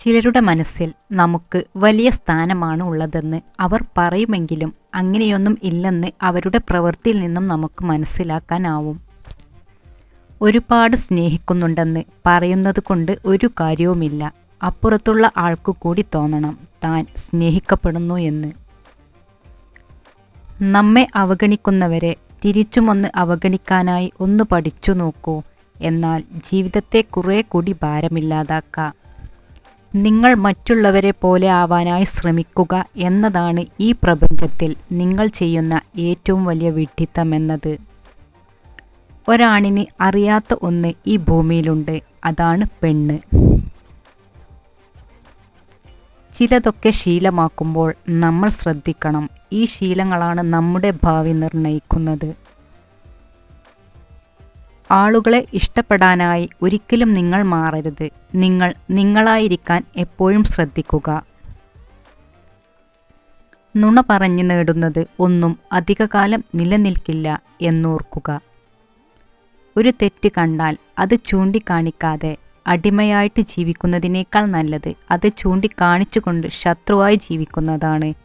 ചിലരുടെ മനസ്സിൽ നമുക്ക് വലിയ സ്ഥാനമാണ് ഉള്ളതെന്ന് അവർ പറയുമെങ്കിലും അങ്ങനെയൊന്നും ഇല്ലെന്ന് അവരുടെ പ്രവൃത്തിയിൽ നിന്നും നമുക്ക് മനസ്സിലാക്കാനാവും. ഒരുപാട് സ്നേഹിക്കുന്നുണ്ടെന്ന് പറയുന്നത് കൊണ്ട് ഒരു കാര്യവുമില്ല. അപ്പുറത്തുള്ള ആൾക്കു കൂടി തോന്നണം താൻ സ്നേഹിക്കപ്പെടുന്നു എന്ന്. നമ്മെ അവഗണിക്കുന്നവരെ തിരിച്ചുമൊന്ന് അവഗണിക്കാനായി ഒന്ന് പഠിച്ചു നോക്കൂ. എന്നാൽ ജീവിതത്തെ കുറേ കൂടി ഭാരമില്ലാതാക്കാം. നിങ്ങൾ മറ്റുള്ളവരെ പോലെ ആവാനായി ശ്രമിക്കുക എന്നതാണ് ഈ പ്രപഞ്ചത്തിൽ നിങ്ങൾ ചെയ്യുന്ന ഏറ്റവും വലിയ വിഡ്ഢിത്തം എന്നത്. ഒരാണിന് അറിയാത്ത ഒന്ന് ഈ ഭൂമിയിലുണ്ട്, അതാണ് പെണ്ണ്. ചിലതൊക്കെ ശീലമാക്കുമ്പോൾ നമ്മൾ ശ്രദ്ധിക്കണം. ഈ ശീലങ്ങളാണ് നമ്മുടെ ഭാവി നിർണ്ണയിക്കുന്നത്. ആളുകളെ ഇഷ്ടപ്പെടാനായി ഒരിക്കലും നിങ്ങൾ മാറരുത്. നിങ്ങൾ നിങ്ങളായിരിക്കാൻ എപ്പോഴും ശ്രദ്ധിക്കുക. നുണ പറഞ്ഞു നേടുന്നത് ഒന്നും അധികകാലം നിലനിൽക്കില്ല എന്നോർക്കുക. ഒരു തെറ്റ് കണ്ടാൽ അത് ചൂണ്ടിക്കാണിക്കാതെ അടിമയായിട്ട് ജീവിക്കുന്നതിനേക്കാൾ നല്ലത് അത് ചൂണ്ടിക്കാണിച്ചുകൊണ്ട് ശത്രുവായി ജീവിക്കുന്നതാണ്.